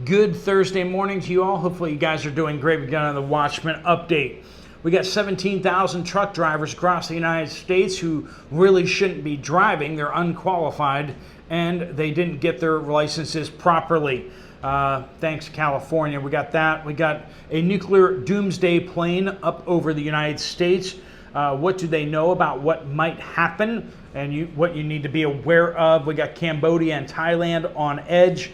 Good Thursday morning to you all. Hopefully you guys are doing great. We got on the Watchmen update. We got 17,000 truck drivers across the United States who really shouldn't be driving. They're unqualified and they didn't get their licenses properly. Thanks to California. We got that. We got a nuclear doomsday plane up over the United States. What do they know about what might happen and what you need to be aware of? We got Cambodia and Thailand on edge.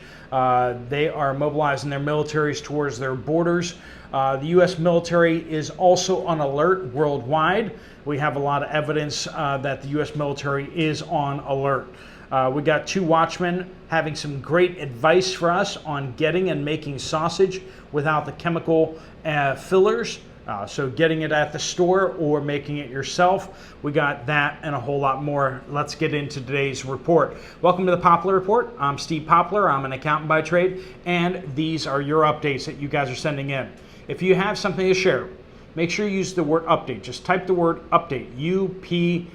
They are mobilizing their militaries towards their borders. The U.S. military is also on alert worldwide. We have a lot of evidence that the U.S. military is on alert. We got two Watchmen having some great advice for us on getting and making sausage without the chemical fillers. So getting it at the store or making it yourself. We got that and a whole lot more. Let's get into today's report. Welcome to the Poplar Report. I'm Steve Poplar. I'm an accountant by trade, and these are your updates that you guys are sending in. If you have something to share, make sure you use the word update. Just type the word update, U-P-D-A-T-E,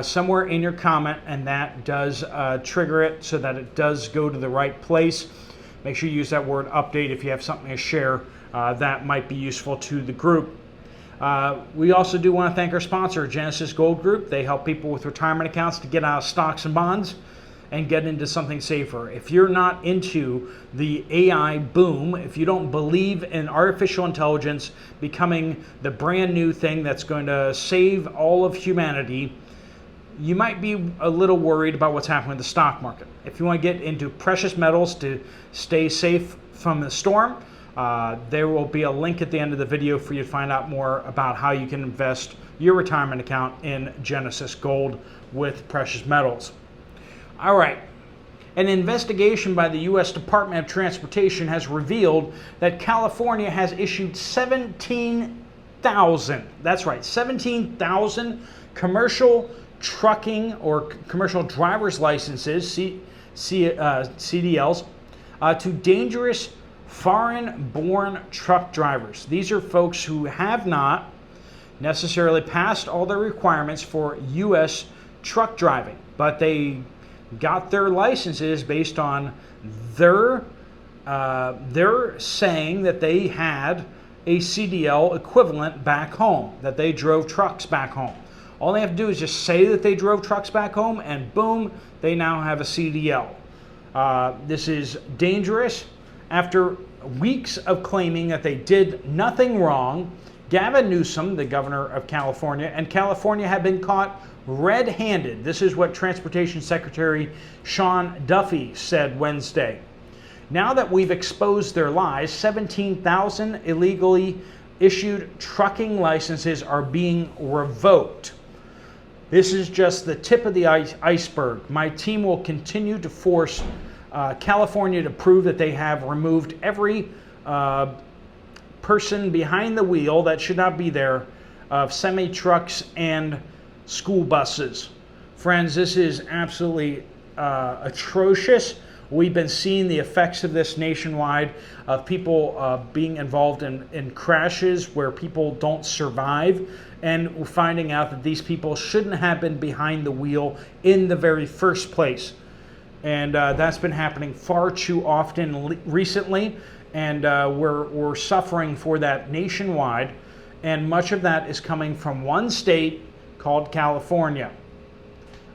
somewhere in your comment, and that does trigger it so that it does go to the right place. Make sure you use that word update if you have something to share. That might be useful to the group. We also do want to thank our sponsor, Genesis Gold Group. They help people with retirement accounts to get out of stocks and bonds and get into something safer. If you're not into the AI boom, if you don't believe in artificial intelligence becoming the brand new thing that's going to save all of humanity, you might be a little worried about what's happening with the stock market. If you want to get into precious metals to stay safe from the storm, there will be a link at the end of the video for you to find out more about how you can invest your retirement account in Genesis Gold with precious metals. All right. An investigation by the U.S. Department of Transportation has revealed that California has issued 17,000, that's right, 17,000 commercial trucking or commercial driver's licenses, CDLs, to dangerous foreign-born truck drivers. These are folks who have not necessarily passed all their requirements for U.S. truck driving, but they got their licenses based on their saying that they had a CDL equivalent back home, that they drove trucks back home. All they have to do is just say that they drove trucks back home, and boom, they now have a CDL. This is dangerous. After weeks of claiming that they did nothing wrong, Gavin Newsom, the governor of California, and California have been caught red-handed. This is what Transportation Secretary Sean Duffy said Wednesday. Now that we've exposed their lies, 17,000 illegally issued trucking licenses are being revoked. This is just the tip of the iceberg. My team will continue to force California to prove that they have removed every person behind the wheel that should not be there of semi-trucks and school buses. Friends, this is absolutely atrocious. We've been seeing the effects of this nationwide, of people being involved in crashes where people don't survive, and we're finding out that these people shouldn't have been behind the wheel in the very first place. And that's been happening far too often recently, and we're suffering for that nationwide, and much of that is coming from one state called California.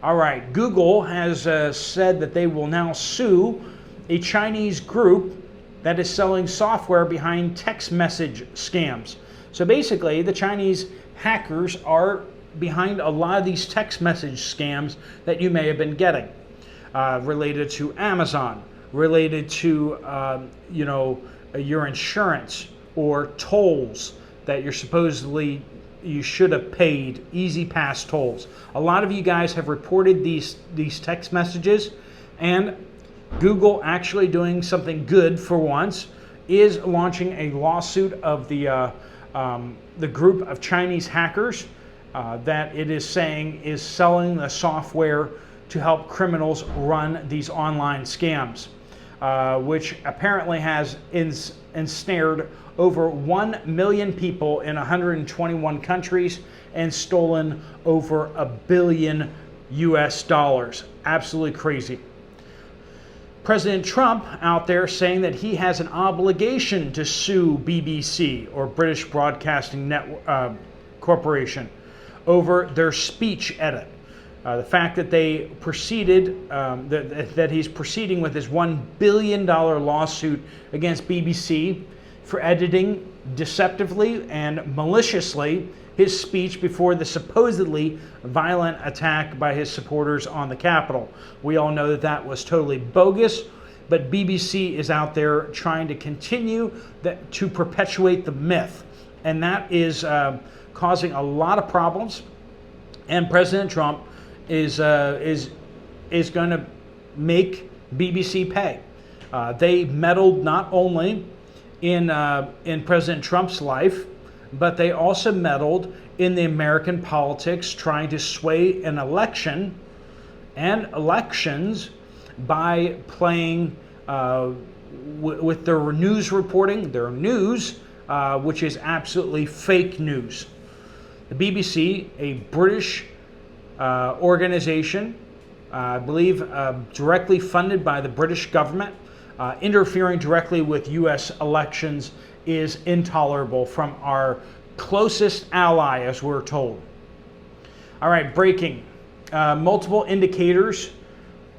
All right, Google has said that they will now sue a Chinese group that is selling software behind text message scams. So basically, the Chinese hackers are behind a lot of these text message scams that you may have been getting. Related to Amazon, related to your insurance or tolls that you should have paid, easy pass tolls. A lot of you guys have reported these text messages, and Google, actually doing something good for once, is launching a lawsuit of the group of Chinese hackers that it is saying is selling the software to help criminals run these online scams, which apparently has ensnared over 1 million people in 121 countries and stolen over $1 billion US. Absolutely crazy. President Trump out there saying that he has an obligation to sue BBC, or British Broadcasting Network Corporation, over their speech edit. The fact that they proceeded, that he's proceeding with his $1 billion lawsuit against BBC for editing deceptively and maliciously his speech before the supposedly violent attack by his supporters on the Capitol. We all know that that was totally bogus, but BBC is out there trying to continue to perpetuate the myth, and that is causing a lot of problems. And President Trump is going to make BBC pay. They meddled not only in President Trump's life, but they also meddled in the American politics, trying to sway an election and elections by playing with their news reporting, their news, which is absolutely fake news. The BBC, a British organization, I believe directly funded by the British government, interfering directly with U.S. elections is intolerable from our closest ally, as we're told. All right, breaking. Multiple indicators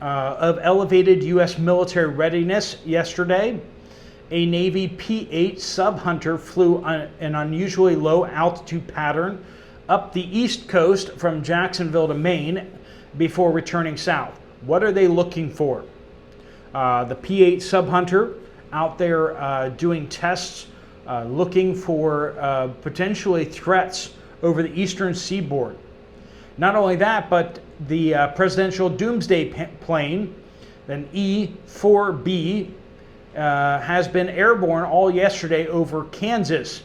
of elevated U.S. military readiness yesterday. A Navy P-8 sub-hunter flew an unusually low altitude pattern up the East Coast from Jacksonville to Maine before returning south. What are they looking for? The P-8 sub-hunter out there doing tests, looking for potentially threats over the eastern seaboard. Not only that, but the presidential doomsday plane, an E-4B, has been airborne all yesterday over Kansas.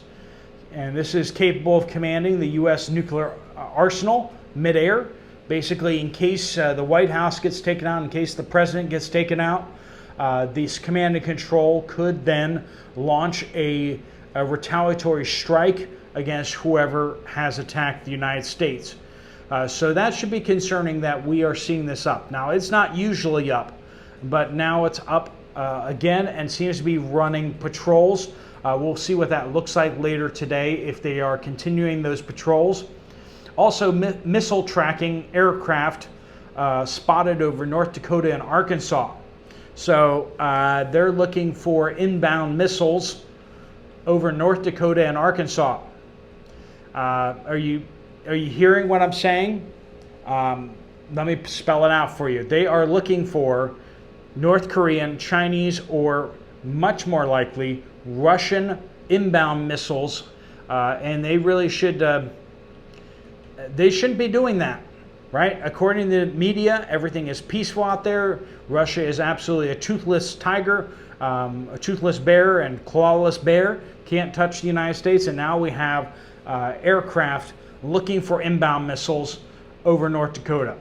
And this is capable of commanding the U.S. nuclear arsenal midair, basically in case the White House gets taken out, in case the president gets taken out. This command and control could then launch a retaliatory strike against whoever has attacked the United States. So that should be concerning that we are seeing this up. Now, it's not usually up, but now it's up again and seems to be running patrols. We'll see what that looks like later today if they are continuing those patrols. Also, missile tracking aircraft spotted over North Dakota and Arkansas. So they're looking for inbound missiles over North Dakota and Arkansas. Are you hearing what I'm saying? Let me spell it out for you. They are looking for North Korean, Chinese, or much more likely Russian inbound missiles, and they really should. They shouldn't be doing that, right? According to the media, everything is peaceful out there. Russia is absolutely a toothless tiger, a toothless bear, and clawless bear. Can't touch the United States, and now we have aircraft looking for inbound missiles over North Dakota.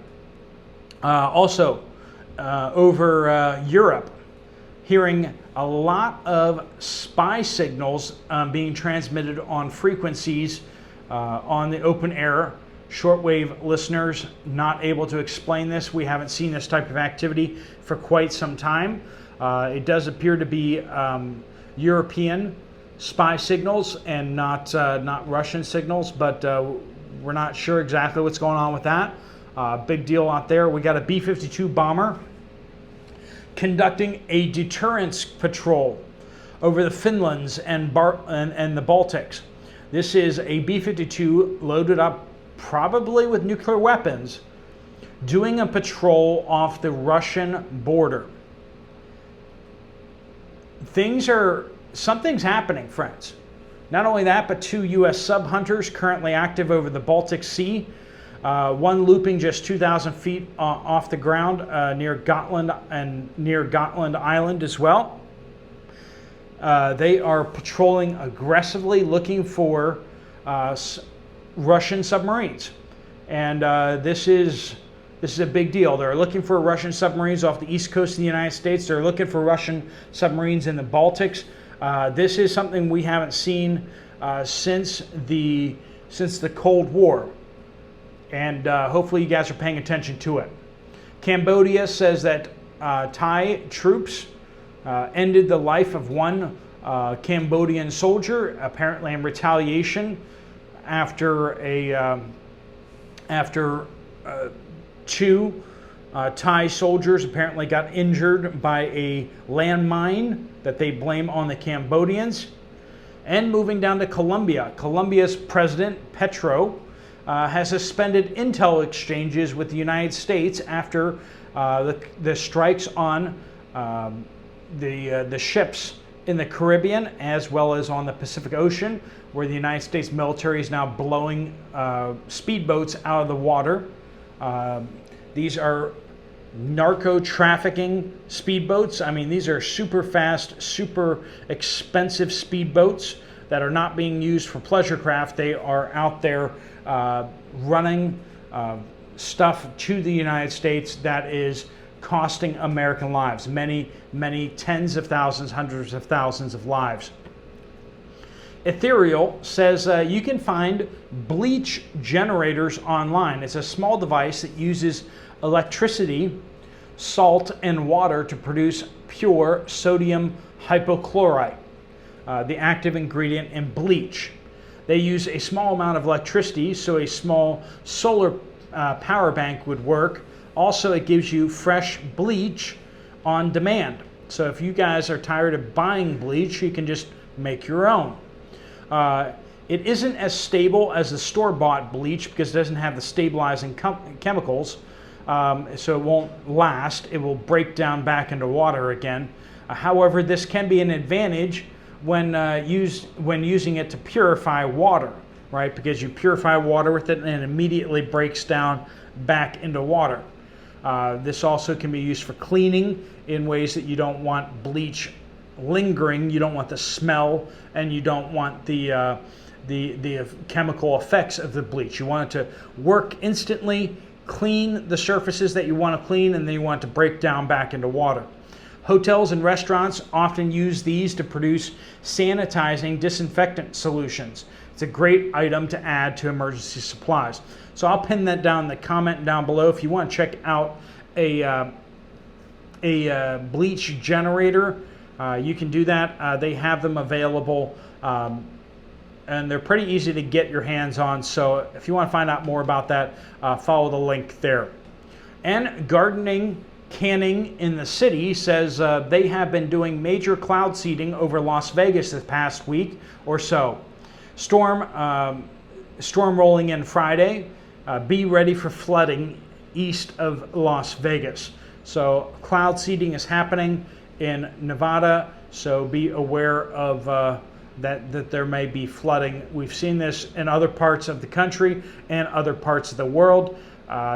Also, over Europe, hearing a lot of spy signals being transmitted on frequencies on the open air. Shortwave listeners not able to explain this. We haven't seen this type of activity for quite some time. It does appear to be European spy signals and not Russian signals, but we're not sure exactly what's going on with that. Big deal out there. We got a B-52 bomber conducting a deterrence patrol over the Finlands and the Baltics. This is a B-52 loaded up probably with nuclear weapons, doing a patrol off the Russian border. Something's happening, friends. Not only that, but 2 U.S. sub-hunters currently active over the Baltic Sea. One looping just 2,000 feet off the ground near Gotland Island as well. They are patrolling aggressively, looking for Russian submarines, and this is a big deal. They're looking for Russian submarines off the east coast of the United States. They're looking for Russian submarines in the Baltics. This is something we haven't seen since the Cold War, and hopefully you guys are paying attention to it. Cambodia says that Thai troops ended the life of one Cambodian soldier, apparently in retaliation after two Thai soldiers apparently got injured by a landmine that they blame on the Cambodians. And moving down to Colombia, Colombia's President Petro has suspended intel exchanges with the United States after the strikes on the ships in the Caribbean as well as on the Pacific Ocean, where the United States military is now blowing speedboats out of the water. These are narco trafficking speedboats. I mean, these are super fast, super expensive speedboats that are not being used for pleasure craft. They are out there running stuff to the United States that is costing American lives, many tens of thousands, hundreds of thousands of lives. Ethereal says you can find bleach generators online. It's a small device that uses electricity, salt, and water to produce pure sodium hypochlorite, the active ingredient in bleach. They use a small amount of electricity, so a small solar power bank would work. Also, it gives you fresh bleach on demand. So if you guys are tired of buying bleach, you can just make your own. It isn't as stable as the store-bought bleach because it doesn't have the stabilizing chemicals, so it won't last. It will break down back into water again. However, this can be an advantage when using it to purify water, right? Because you purify water with it and it immediately breaks down back into water. This also can be used for cleaning in ways that you don't want bleach lingering, you don't want the smell, and you don't want the chemical effects of the bleach. You want it to work instantly, clean the surfaces that you want to clean, and then you want it to break down back into water. Hotels and restaurants often use these to produce sanitizing disinfectant solutions. It's a great item to add to emergency supplies. So I'll pin that down in the comment down below if you want to check out a bleach generator. You can do that. They have them available, and they're pretty easy to get your hands on. So if you want to find out more about that, follow the link there. And Gardening Canning in the City says they have been doing major cloud seeding over Las Vegas this past week or so. Storm rolling in Friday. Be ready for flooding east of Las Vegas. So cloud seeding is happening in Nevada, so be aware of that there may be flooding. We've seen this in other parts of the country and other parts of the world.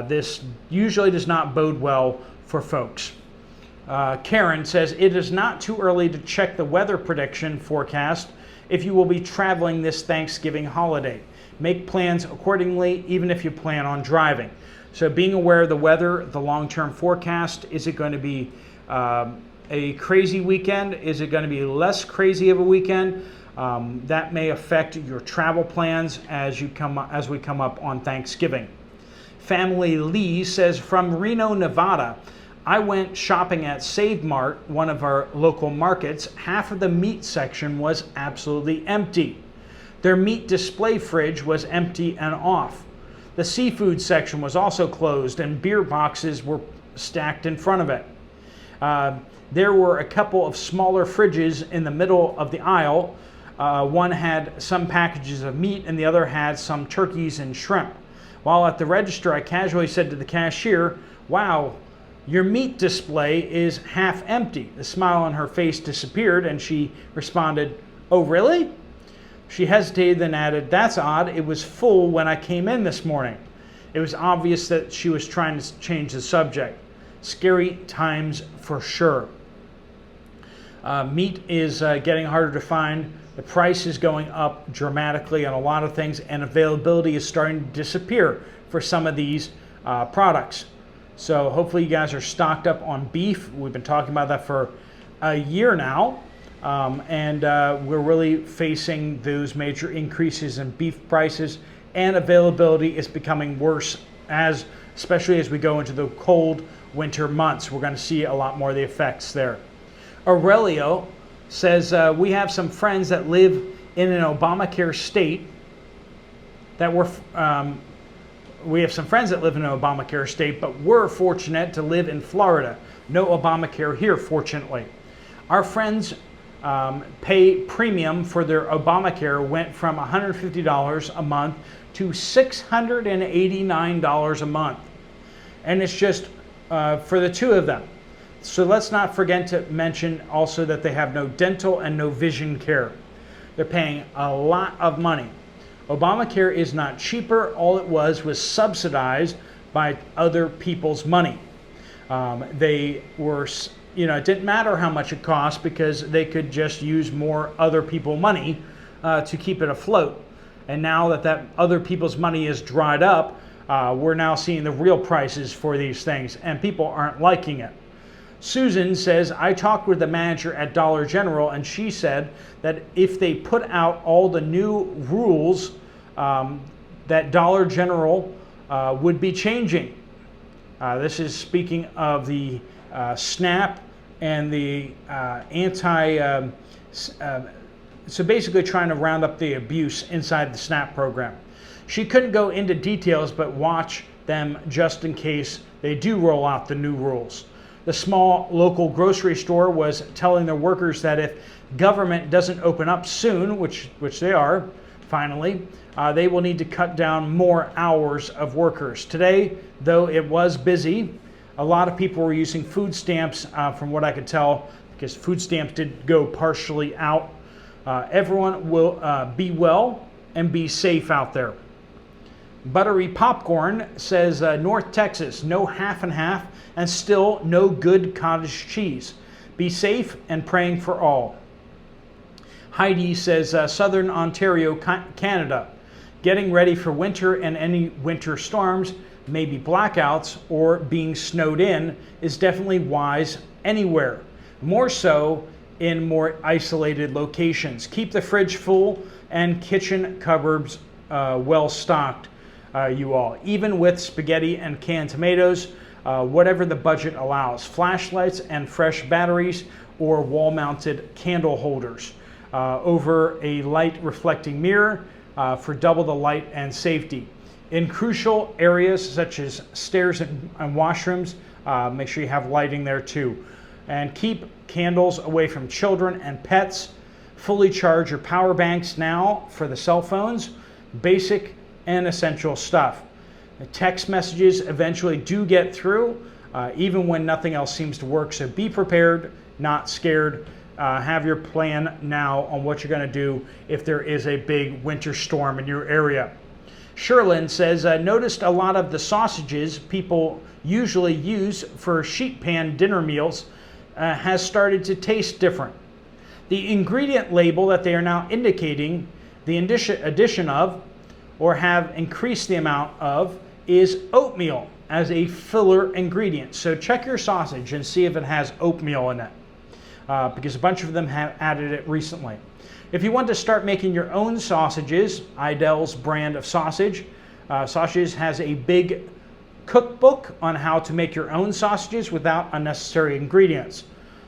This usually does not bode well for folks. Karen says, it is not too early to check the weather prediction forecast if you will be traveling this Thanksgiving holiday. Make plans accordingly, even if you plan on driving. So being aware of the weather, the long-term forecast, is it going to be a crazy weekend? Is it going to be less crazy of a weekend? That may affect your travel plans as we come up on Thanksgiving. Family Lee says, from Reno, Nevada, I went shopping at Save Mart, one of our local markets. Half of the meat section was absolutely empty. Their meat display fridge was empty and off. The seafood section was also closed and beer boxes were stacked in front of it. There were a couple of smaller fridges in the middle of the aisle. One had some packages of meat and the other had some turkeys and shrimp. While at the register, I casually said to the cashier, "Wow, your meat display is half empty." The smile on her face disappeared and she responded, "Oh, really?" She hesitated, then added, "That's odd. It was full when I came in this morning." It was obvious that she was trying to change the subject. Scary times for sure. Meat is getting harder to find. The price is going up dramatically on a lot of things, and availability is starting to disappear for some of these products. So hopefully you guys are stocked up on beef. We've been talking about that for a year now. And we're really facing those major increases in beef prices, and availability is becoming worse, especially as we go into the cold winter months. We're going to see a lot more of the effects there. Aurelio says, we have some friends that live in an Obamacare state that we have some friends that live in an Obamacare state, but we're fortunate to live in Florida. No Obamacare here, fortunately. Our friends pay premium for their Obamacare went from $150 a month to $689 a month. And it's just for the two of them. So let's not forget to mention also that they have no dental and no vision care. They're paying a lot of money. Obamacare is not cheaper. All it was subsidized by other people's money. They were, it didn't matter how much it cost because they could just use more other people's money to keep it afloat. And now that other people's money is dried up, we're now seeing the real prices for these things, and people aren't liking it. Susan says, I talked with the manager at Dollar General, and she said that if they put out all the new rules, that Dollar General would be changing. This is speaking of the SNAP and the so basically trying to round up the abuse inside the SNAP program. She couldn't go into details, but watch them just in case they do roll out the new rules. The small local grocery store was telling their workers that if government doesn't open up soon, which they are, finally, they will need to cut down more hours of workers. Today, though it was busy, a lot of people were using food stamps, from what I could tell, because food stamps did go partially out. Everyone will be well and be safe out there. Buttery Popcorn says, North Texas, no half and half, and still no good cottage cheese. Be safe and praying for all. Heidi says, Southern Ontario, Canada, getting ready for winter and any winter storms, maybe blackouts or being snowed in, is definitely wise anywhere. More so in more isolated locations. Keep the fridge full and kitchen cupboards well stocked, you all. Even with spaghetti and canned tomatoes, whatever the budget allows. Flashlights and fresh batteries or wall-mounted candle holders over a light reflecting mirror for double the light and safety. In crucial areas such as stairs and washrooms, make sure you have lighting there too. And keep candles away from children and pets. Fully charge your power banks now for the cell phones. Basic and essential stuff. The text messages eventually do get through, even when nothing else seems to work. So be prepared, not scared. Have your plan now on what you're going to do if there is a big winter storm in your area. Sherlyn says, I noticed a lot of the sausages people usually use for sheet pan dinner meals has started to taste different. The ingredient label that they are now indicating the addition of or have increased the amount of is oatmeal as a filler ingredient. So check your sausage and see if it has oatmeal in it, because a bunch of them have added it recently. If you want to start making your own sausages, Idell's brand of sausages has a big cookbook on how to make your own sausages without unnecessary ingredients.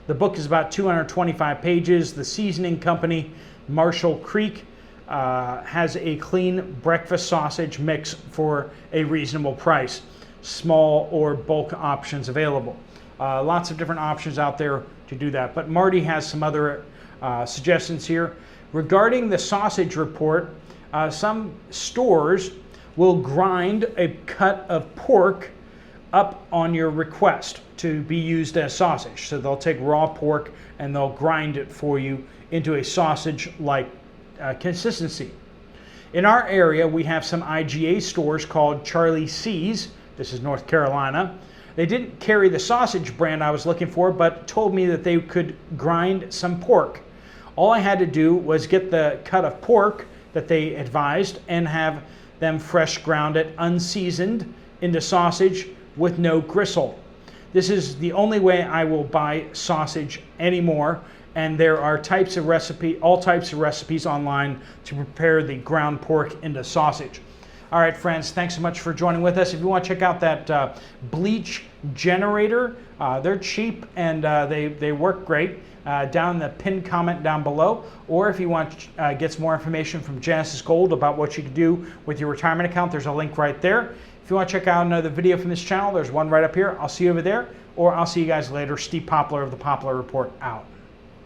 The book is about 225 pages. The seasoning company, Marshall Creek, has a clean breakfast sausage mix for a reasonable price. Small or bulk options available. Lots of different options out there to do that. But Marty has some other suggestions here. Regarding the sausage report, some stores will grind a cut of pork up on your request to be used as sausage. So they'll take raw pork and they'll grind it for you into a sausage-like consistency. In our area, we have some IGA stores called Charlie C's. This is North Carolina. They didn't carry the sausage brand I was looking for, but told me that they could grind some pork. All I had to do was get the cut of pork that they advised and have them fresh grounded, unseasoned into sausage with no gristle. This is the only way I will buy sausage anymore, and there are all types of recipes online to prepare the ground pork into sausage. All right, friends, thanks so much for joining with us. If you want to check out that bleach generator. They're cheap and they work great. Down in the pinned comment down below, or if you want to get some more information from Genesis Gold about what you can do with your retirement account, there's a link right there. If you want to check out another video from this channel, there's one right up here. I'll see you over there, or I'll see you guys later. Steve Poplar of the Poplar Report out.